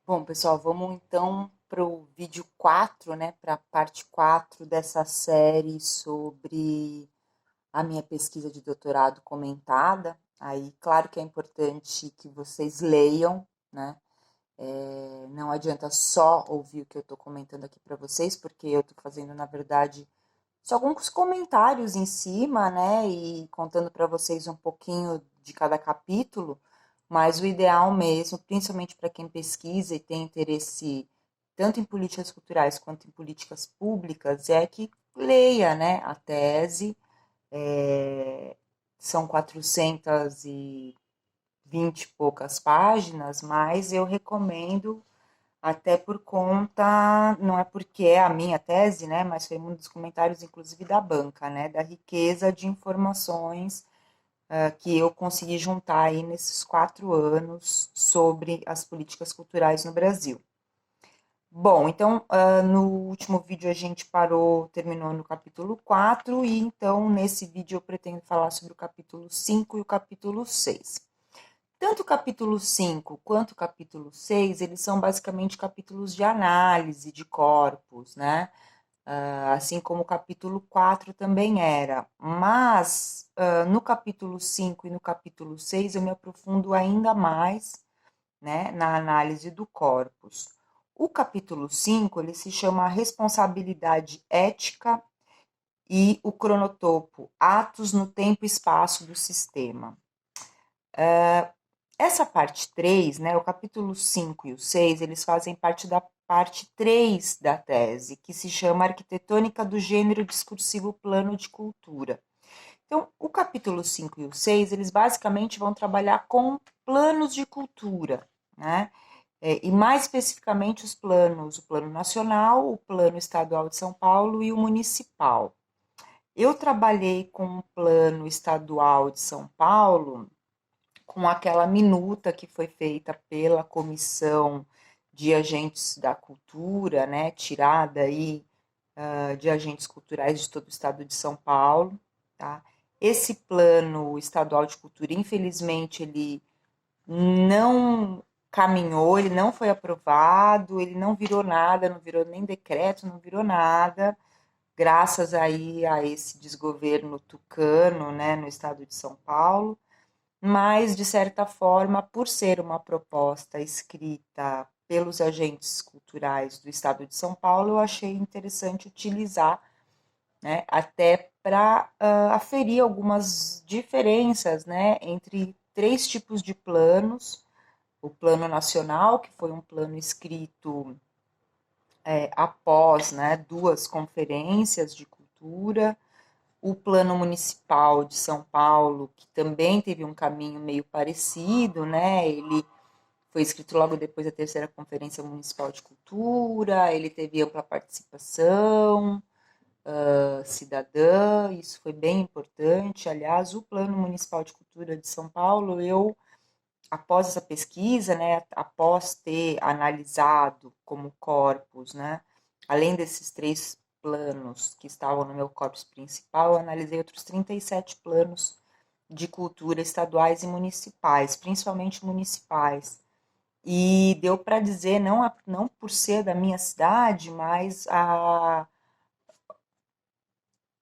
Bom, pessoal, vamos então para o vídeo 4, né, para a parte 4 dessa série sobre a minha pesquisa de doutorado comentada. Aí, claro que é importante que vocês leiam, né? Não adianta só ouvir o que eu estou comentando aqui para vocês, porque eu estou fazendo, na verdade, só alguns comentários em cima, né, e contando para vocês um pouquinho de cada capítulo, mas o ideal mesmo, principalmente para quem pesquisa e tem interesse tanto em políticas culturais quanto em políticas públicas, é que leia, né, a tese. É, são 420 e poucas páginas, mas eu recomendo até por conta, não é porque é a minha tese, né, mas foi um dos comentários, inclusive, da banca, né, da riqueza de informações que eu consegui juntar aí nesses 4 anos sobre as políticas culturais no Brasil. Bom, então, no último vídeo a gente terminou no capítulo 4 e então nesse vídeo eu pretendo falar sobre o capítulo 5 e o capítulo 6. Tanto o capítulo 5 quanto o capítulo 6 eles são basicamente capítulos de análise de corpos, né? Assim como o capítulo 4 também era. Mas no capítulo 5 e no capítulo 6 eu me aprofundo ainda mais, né, na análise do corpus. O capítulo 5 ele se chama Responsabilidade Ética e o cronotopo, atos no tempo e espaço do sistema. Essa parte 3, né, o capítulo 5 e o 6, eles fazem parte da parte 3 da tese, que se chama Arquitetônica do Gênero Discursivo Plano de Cultura. Então, o capítulo 5 e o 6, eles basicamente vão trabalhar com planos de cultura, né? E mais especificamente os planos, o plano nacional, o plano estadual de São Paulo e o municipal. Eu trabalhei com o plano estadual de São Paulo com aquela minuta que foi feita pela Comissão de Agentes da Cultura, né, tirada aí de agentes culturais de todo o estado de São Paulo, tá? Esse plano estadual de cultura, infelizmente, ele não caminhou, ele não foi aprovado, ele não virou nada, não virou nem decreto, não virou nada, graças aí a esse desgoverno tucano, né, no estado de São Paulo, mas, de certa forma, por ser uma proposta escrita pelos agentes culturais do estado de São Paulo, eu achei interessante utilizar, né, até para aferir algumas diferenças, né, entre 3 tipos de planos. O plano nacional, que foi um plano escrito após, né, 2 conferências de cultura, o plano municipal de São Paulo, que também teve um caminho meio parecido, né? Ele foi escrito logo depois da terceira Conferência Municipal de Cultura, ele teve ampla participação cidadã, isso foi bem importante. Aliás, o Plano Municipal de Cultura de São Paulo, após essa pesquisa, né, após ter analisado como corpus, né, além desses 3 planos que estavam no meu corpus principal, eu analisei outros 37 planos de cultura estaduais e municipais, principalmente municipais. E deu para dizer, não por ser da minha cidade, mas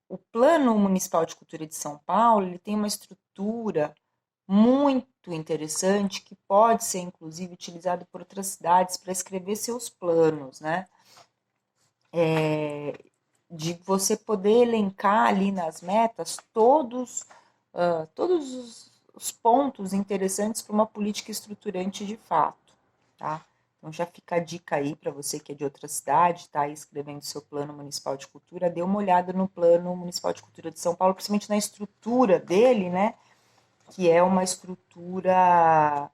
o Plano Municipal de Cultura de São Paulo ele tem uma estrutura muito interessante que pode ser, inclusive, utilizado por outras cidades para escrever seus planos, né? De você poder elencar ali nas metas todos os pontos interessantes para uma política estruturante de fato, tá? Então já fica a dica aí para você que é de outra cidade, está aí escrevendo seu plano municipal de cultura, dê uma olhada no plano municipal de cultura de São Paulo, principalmente na estrutura dele, né? Que é uma estrutura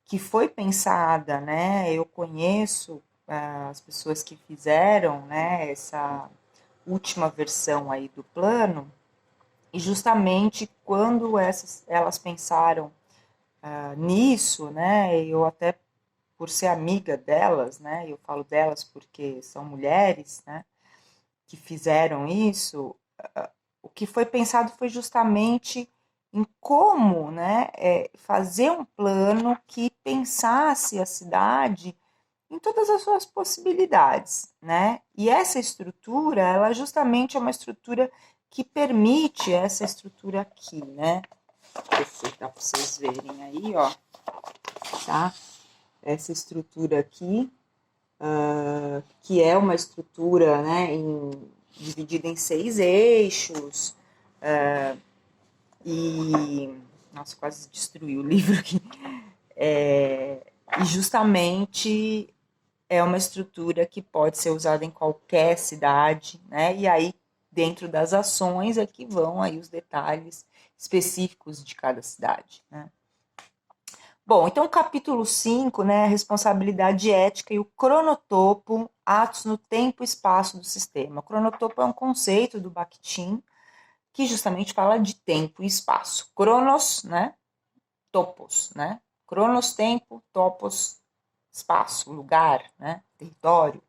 que foi pensada, né? Eu conheço as pessoas que fizeram, né, essa última versão aí do plano, e justamente quando elas pensaram nisso, né, eu até por ser amiga delas, né, eu falo delas porque são mulheres, né, que fizeram isso, o que foi pensado foi justamente em como, né, fazer um plano que pensasse a cidade em todas as suas possibilidades, né? E essa estrutura, ela justamente é uma estrutura que permite essa estrutura aqui, né? Deixa eu dar para vocês verem aí, ó, tá? Essa estrutura aqui, que é uma estrutura, né, dividida em 6 eixos, e... Nossa, quase destruí o livro aqui. E justamente é uma estrutura que pode ser usada em qualquer cidade, né? E aí, dentro das ações, é que vão aí os detalhes específicos de cada cidade, né? Bom, então o capítulo 5, né, a responsabilidade ética e o cronotopo, atos no tempo e espaço do sistema. O cronotopo é um conceito do Bakhtin que justamente fala de tempo e espaço. Cronos, né, topos, né? Cronos, tempo, topos, espaço, lugar, né, território.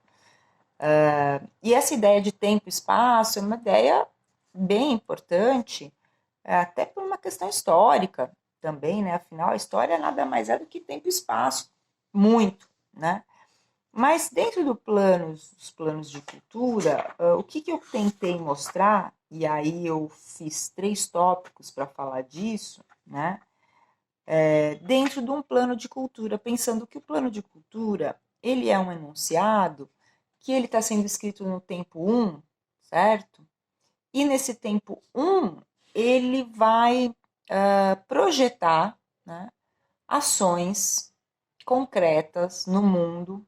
E essa ideia de tempo e espaço é uma ideia bem importante, até por uma questão histórica também, né? Afinal, a história nada mais é do que tempo e espaço, muito, né? Mas dentro dos planos de cultura, o que eu tentei mostrar, e aí eu fiz 3 tópicos para falar disso, né? Dentro de um plano de cultura, pensando que o plano de cultura, ele é um enunciado que ele está sendo escrito no tempo um, certo? E nesse tempo um, ele vai projetar, né, ações concretas no mundo,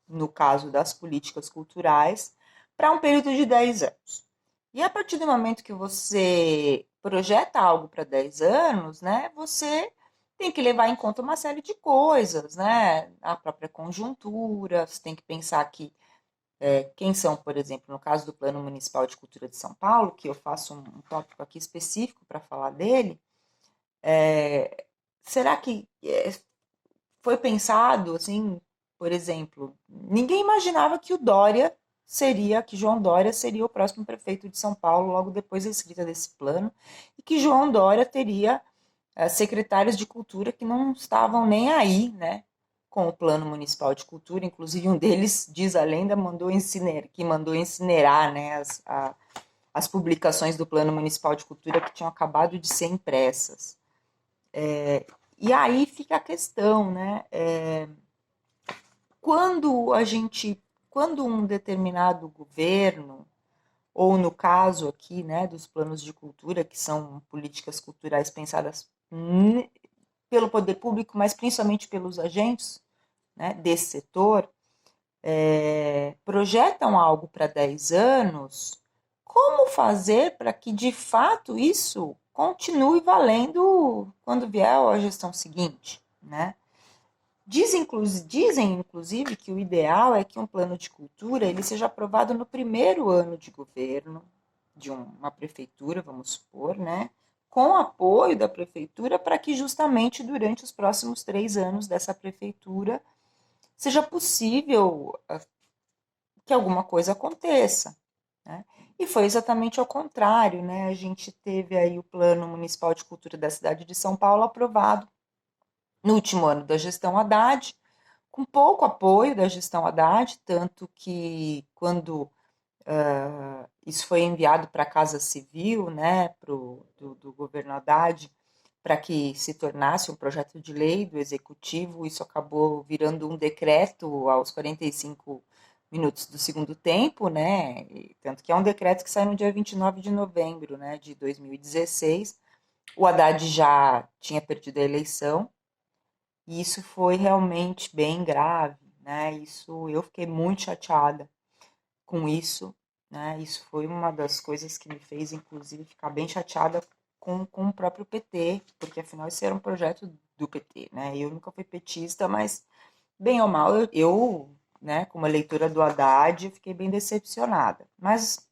no caso das políticas culturais, para um período de 10 anos. E a partir do momento que você projeta algo para 10 anos, né, você tem que levar em conta uma série de coisas, né? A própria conjuntura, você tem que pensar que quem são, por exemplo, no caso do Plano Municipal de Cultura de São Paulo, que eu faço um tópico aqui específico para falar dele, será que foi pensado, assim, por exemplo, ninguém imaginava que o Dória seria, que João Dória seria o próximo prefeito de São Paulo logo depois da escrita desse plano, e que João Dória teria secretários de cultura que não estavam nem aí, né, com o plano municipal de cultura, inclusive um deles, diz a lenda, mandou incinerar, né, as publicações do plano municipal de cultura que tinham acabado de ser impressas. E aí fica a questão, né, quando a gente, quando um determinado governo, ou no caso aqui, né, dos planos de cultura, que são políticas culturais pensadas pelo poder público, mas principalmente pelos agentes, né, desse setor, projetam algo para 10 anos, como fazer para que de fato isso continue valendo quando vier a gestão seguinte, né? Dizem, inclusive, que o ideal é que um plano de cultura ele seja aprovado no primeiro ano de governo de uma prefeitura, vamos supor, né? Com apoio da prefeitura, para que justamente durante os próximos 3 anos dessa prefeitura seja possível que alguma coisa aconteça, né? E foi exatamente ao contrário, né? A gente teve aí o Plano Municipal de Cultura da cidade de São Paulo aprovado no último ano da gestão Haddad, com pouco apoio da gestão Haddad, tanto que quando isso foi enviado para a Casa Civil, né, do governo Haddad, para que se tornasse um projeto de lei do Executivo, isso acabou virando um decreto aos 45 minutos do segundo tempo, né, e tanto que é um decreto que sai no dia 29 de novembro, né, de 2016. O Haddad já tinha perdido a eleição, e isso foi realmente bem grave, né, isso eu fiquei muito chateada com isso, né? Isso foi uma das coisas que me fez, inclusive, ficar bem chateada com o próprio PT, porque afinal esse era um projeto do PT, né? Eu nunca fui petista, mas bem ou mal, né, como eleitora do Haddad, eu fiquei bem decepcionada. Mas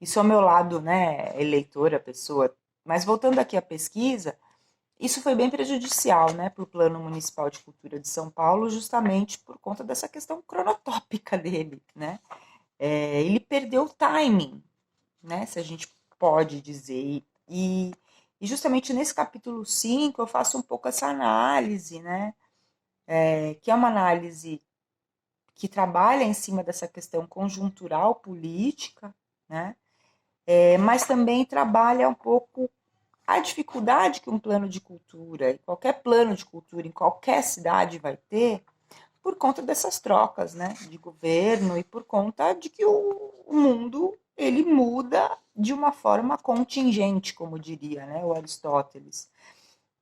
isso é o meu lado, né, eleitora, pessoa. Mas voltando aqui à pesquisa, isso foi bem prejudicial, né, para o Plano Municipal de Cultura de São Paulo, justamente por conta dessa questão cronotópica dele, né? Ele perdeu o timing, né? Se a gente pode dizer. E justamente nesse capítulo 5 eu faço um pouco essa análise, né? que é uma análise que trabalha em cima dessa questão conjuntural política, né? Mas também trabalha um pouco a dificuldade que um plano de cultura, e qualquer plano de cultura em qualquer cidade vai ter, por conta dessas trocas, né, de governo e por conta de que o mundo ele muda de uma forma contingente, como diria, né, o Aristóteles,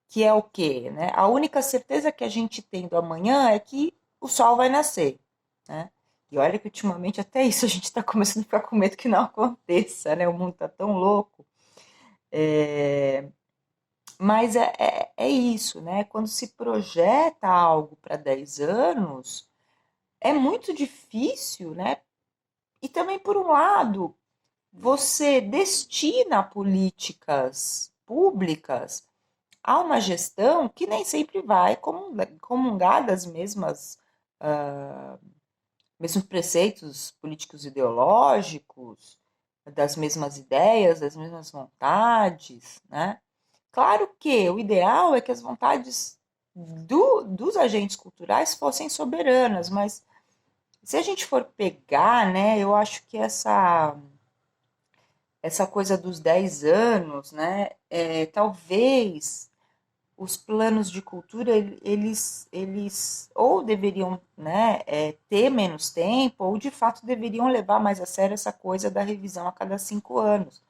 que é o quê, né? A única certeza que a gente tem do amanhã é que o sol vai nascer, né? E olha que ultimamente até isso a gente está começando a ficar com medo que não aconteça, né? O mundo está tão louco. É, mas é isso, né? Quando se projeta algo para 10 anos, é muito difícil, né? E também, por um lado, você destina políticas públicas a uma gestão que nem sempre vai comungar das mesmos preceitos políticos ideológicos, das mesmas ideias, das mesmas vontades, né? Claro que o ideal é que as vontades dos agentes culturais fossem soberanas, mas se a gente for pegar, né, eu acho que essa coisa dos 10 anos, né, talvez os planos de cultura, eles ou deveriam, né, ter menos tempo, ou de fato deveriam levar mais a sério essa coisa da revisão a cada 5 anos.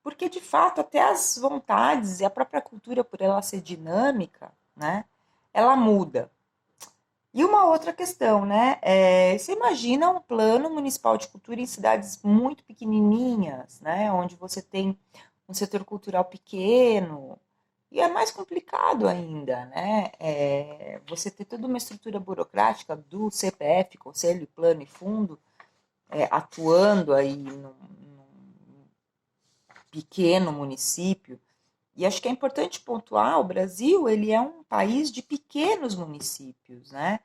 Porque, de fato, até as vontades e a própria cultura, por ela ser dinâmica, né, ela muda. E uma outra questão, né? Você imagina um plano municipal de cultura em cidades muito pequenininhas, né? Onde você tem um setor cultural pequeno, e é mais complicado ainda, né? Você ter toda uma estrutura burocrática do CPF, Conselho, Plano e Fundo, atuando aí num pequeno município. E acho que é importante pontuar, o Brasil, ele é um país de pequenos municípios, né?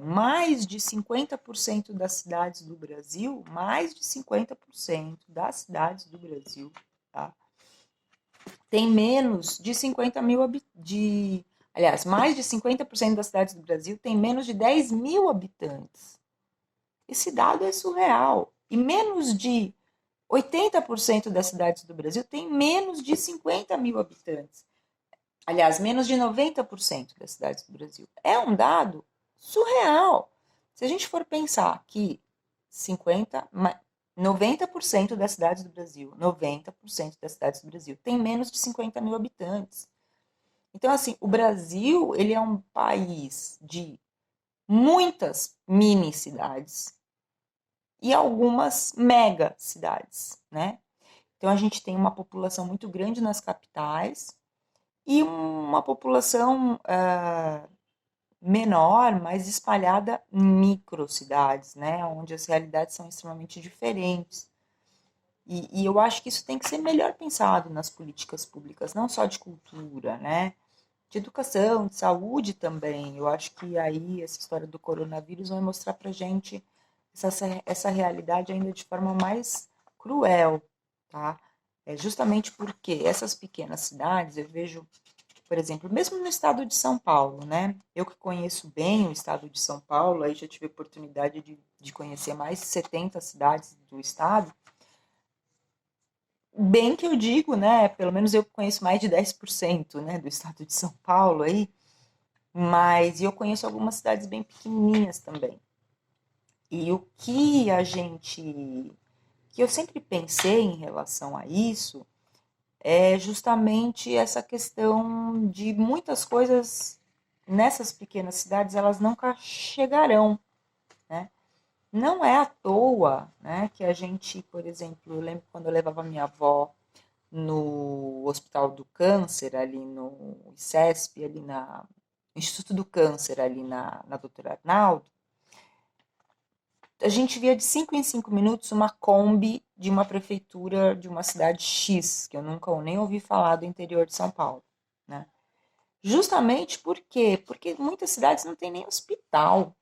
Mais de 50% das cidades do Brasil, mais de 50% das cidades do Brasil, tá? Tem menos de 50 mil habitantes. Aliás, mais de 50% das cidades do Brasil tem menos de 10 mil habitantes. Esse dado é surreal. E menos de 80% das cidades do Brasil tem menos de 50 mil habitantes. Aliás, menos de 90% das cidades do Brasil. É um dado surreal. Se a gente for pensar que 50, 90% das cidades do Brasil, 90% das cidades do Brasil tem menos de 50 mil habitantes. Então, assim, o Brasil, ele é um país de muitas mini cidades e algumas mega cidades, né? Então, a gente tem uma população muito grande nas capitais e uma população menor, mais espalhada em microcidades, né? Onde as realidades são extremamente diferentes. E eu acho que isso tem que ser melhor pensado nas políticas públicas, não só de cultura, né? De educação, de saúde também. Eu acho que aí essa história do coronavírus vai mostrar pra gente essa realidade ainda de forma mais cruel, tá? Justamente porque essas pequenas cidades, eu vejo, por exemplo, mesmo no estado de São Paulo, né? Eu que conheço bem o estado de São Paulo, aí já tive a oportunidade de conhecer mais de 70 cidades do estado. Bem que eu digo, né? Pelo menos eu conheço mais de 10%, né, do estado de São Paulo aí, mas eu conheço algumas cidades bem pequenininhas também. E o que eu sempre pensei em relação a isso é justamente essa questão de muitas coisas nessas pequenas cidades, elas nunca chegarão, né? Não é à toa, né, que a gente, por exemplo, eu lembro quando eu levava minha avó no Hospital do Câncer, ali no ICESP, ali na Instituto do Câncer, ali na Doutora Arnaldo, a gente via de 5 em 5 minutos uma Kombi de uma prefeitura de uma cidade X, que eu nunca nem ouvi falar do interior de São Paulo, né? Justamente por quê? Porque muitas cidades não tem nem hospital,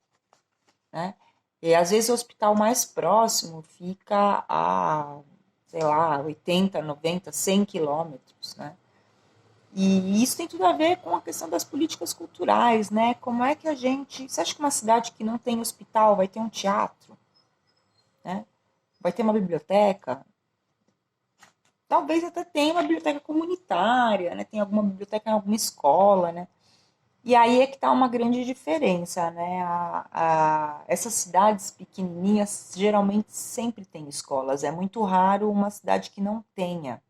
né? E às vezes o hospital mais próximo fica a, sei lá, 80, 90, 100 quilômetros, né? E isso tem tudo a ver com a questão das políticas culturais, né? Como é que a gente. Você acha que uma cidade que não tem hospital vai ter um teatro, né? Vai ter uma biblioteca? Talvez até tenha uma biblioteca comunitária, né? Tem alguma biblioteca em alguma escola, né? E aí é que está uma grande diferença, né? Essas cidades pequenininhas geralmente sempre têm escolas. É muito raro uma cidade que não tenha,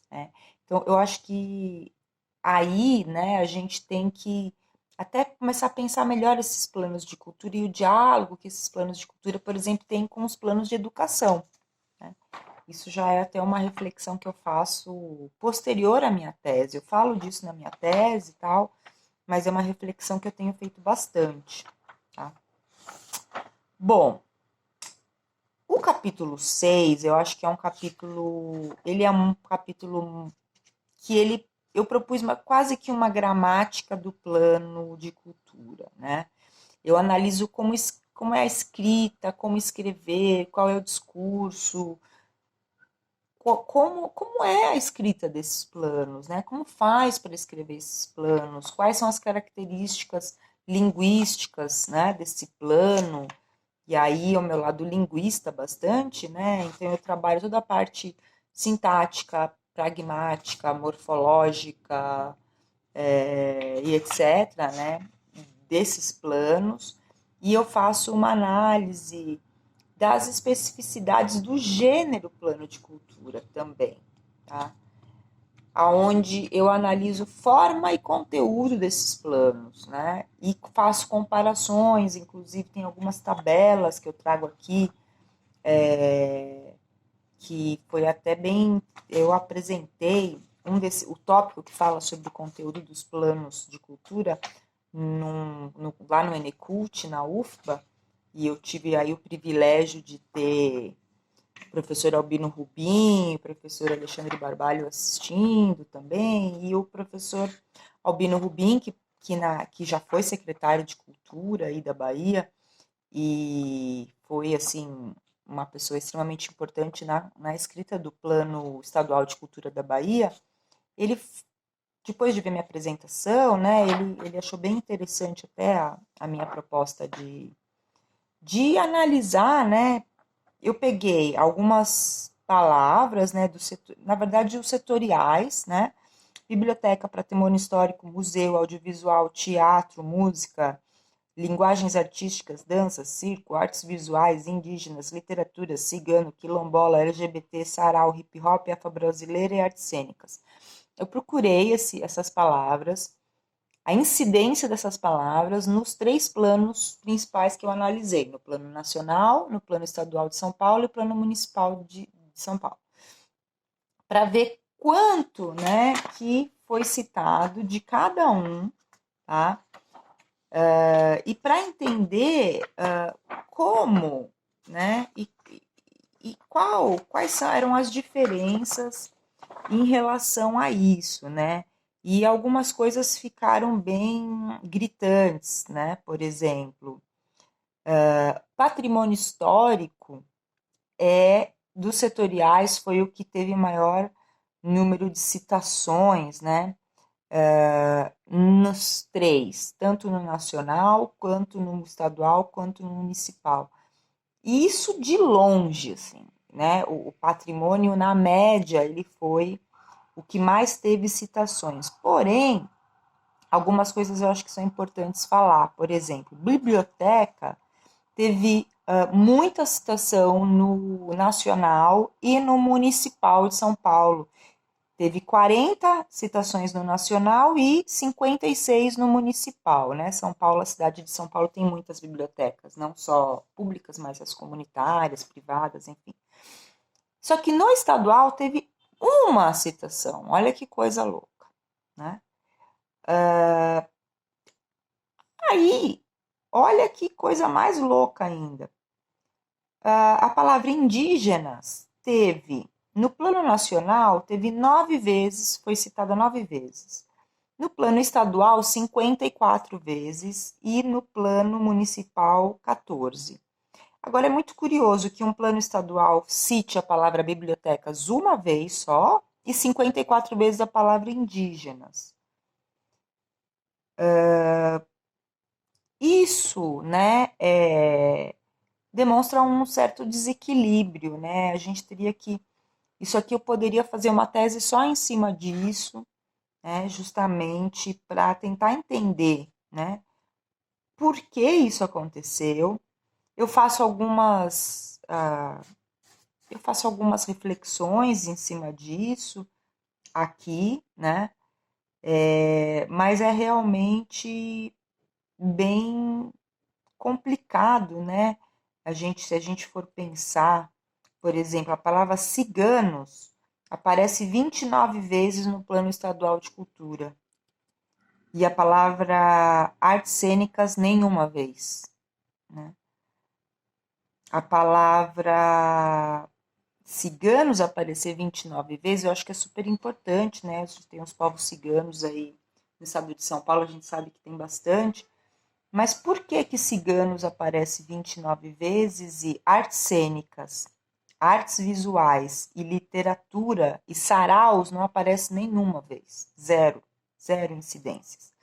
né? Então, eu acho que aí, né, a gente tem que até começar a pensar melhor esses planos de cultura e o diálogo que esses planos de cultura, por exemplo, têm com os planos de educação, né? Isso já é até uma reflexão que eu faço posterior à minha tese. Eu falo disso na minha tese e tal, mas é uma reflexão que eu tenho feito bastante, tá? Bom, o capítulo 6 eu acho que é um capítulo, ele é um capítulo que eu propus quase que uma gramática do plano de cultura, né? Eu analiso como é a escrita, como escrever, qual é o discurso, como é a escrita desses planos, né? Como faz para escrever esses planos, quais são as características linguísticas, né, desse plano. E aí, ao meu lado linguista bastante, né? Então eu trabalho toda a parte sintática, pragmática, morfológica, e etc., né? Desses planos. E eu faço uma análise das especificidades do gênero plano de cultura também, tá? Aonde eu analiso forma e conteúdo desses planos, né? E faço comparações, inclusive tem algumas tabelas que eu trago aqui, que foi até bem, eu apresentei o tópico que fala sobre o conteúdo dos planos de cultura lá no Enecult, na UFBA, e eu tive aí o privilégio de ter o professor Albino Rubim, o professor Alexandre Barbalho assistindo também, e o professor Albino Rubim, que já foi secretário de Cultura aí da Bahia, e foi, assim, uma pessoa extremamente importante na escrita do Plano Estadual de Cultura da Bahia. Ele, depois de ver minha apresentação, né, ele achou bem interessante até a minha proposta de analisar, né, eu peguei algumas palavras, né, do setor, na verdade, os setoriais, né, biblioteca, patrimônio histórico, museu, audiovisual, teatro, música, linguagens artísticas, dança, circo, artes visuais, indígenas, literatura, cigano, quilombola, LGBT, sarau, hip hop, afro-brasileira e artes cênicas. Eu procurei essas palavras, a incidência dessas palavras nos três planos principais que eu analisei, no plano nacional, no plano estadual de São Paulo e no plano municipal de São Paulo, para ver quanto, né, que foi citado de cada um, tá? E para entender como, né, e quais eram as diferenças em relação a isso, né? E algumas coisas ficaram bem gritantes, né? Por exemplo, patrimônio histórico dos setoriais foi o que teve maior número de citações, né? Nos três, tanto no nacional, quanto no estadual, quanto no municipal. E isso de longe, assim, né? O patrimônio, na média, ele foi o que mais teve citações. Porém, algumas coisas eu acho que são importantes falar. Por exemplo, biblioteca teve muita citação no nacional e no municipal de São Paulo. Teve 40 citações no nacional e 56 no municipal, né? São Paulo, a cidade de São Paulo tem muitas bibliotecas, não só públicas, mas as comunitárias, privadas, enfim. Só que no estadual teve uma citação, olha que coisa louca, né? Aí, olha que coisa mais louca ainda. A palavra indígenas no plano nacional, teve 9 vezes, foi citada 9 vezes. No plano estadual, 54 vezes e no plano municipal, 14. Agora, é muito curioso que um plano estadual cite a palavra bibliotecas uma vez só e 54 vezes a palavra indígenas. Isso, né, demonstra um certo desequilíbrio, né? A gente teria que. Isso aqui eu poderia fazer uma tese só em cima disso, né, justamente para tentar entender, né, por que isso aconteceu. Eu faço algumas, eu faço algumas reflexões em cima disso aqui, né, mas é realmente bem complicado, né? Se a gente for pensar, por exemplo, a palavra ciganos aparece 29 vezes no Plano Estadual de Cultura e a palavra artes cênicas nenhuma vez, né? A palavra ciganos aparecer 29 vezes, eu acho que é super importante, né? A gente tem os povos ciganos aí no estado de São Paulo, a gente sabe que tem bastante. Mas por que que ciganos aparece 29 vezes e artes cênicas, artes visuais e literatura e saraus não aparece nenhuma vez? Zero. Zero incidências.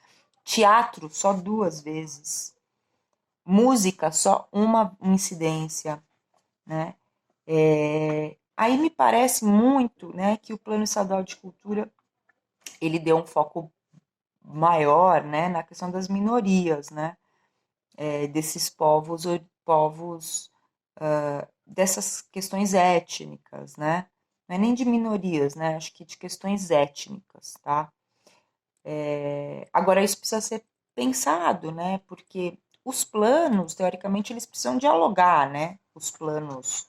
Teatro, só 2 vezes. Música, só uma incidência, né? Aí me parece muito, né, que o Plano Estadual de Cultura ele deu um foco maior, né, na questão das minorias, né? Desses povos dessas questões étnicas, né? Não é nem de minorias, né? Acho que de questões étnicas, tá? Agora isso precisa ser pensado, né? Porque os planos, teoricamente, eles precisam dialogar, né? Os planos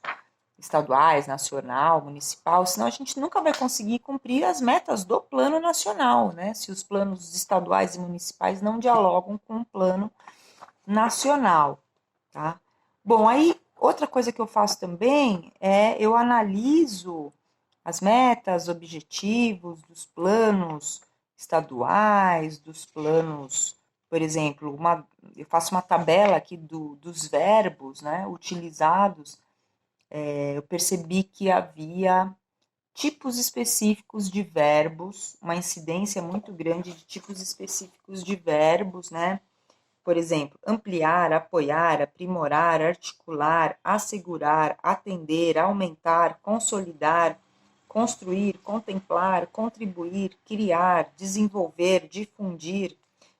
estaduais, nacional, municipal, senão a gente nunca vai conseguir cumprir as metas do plano nacional, né? Se os planos estaduais e municipais não dialogam com o plano nacional, tá? Bom, aí outra coisa que eu faço também é eu analiso as metas, objetivos dos planos estaduais, dos planos, por exemplo, eu faço uma tabela aqui dos verbos, né, utilizados. Eu percebi que havia tipos específicos de verbos, uma incidência muito grande de tipos específicos de verbos, né? Por exemplo, ampliar, apoiar, aprimorar, articular, assegurar, atender, aumentar, consolidar, construir, contemplar, contribuir, criar, desenvolver, difundir,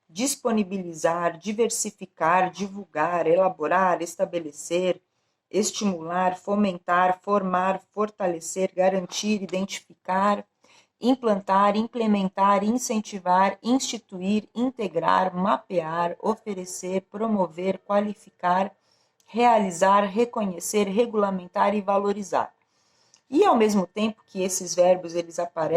disponibilizar, diversificar, divulgar, elaborar, estabelecer, estimular, fomentar, formar, fortalecer, garantir, identificar, implantar, implementar, incentivar, instituir, integrar, mapear, oferecer, promover, qualificar, realizar, reconhecer, regulamentar e valorizar. E ao mesmo tempo que esses verbos eles aparecem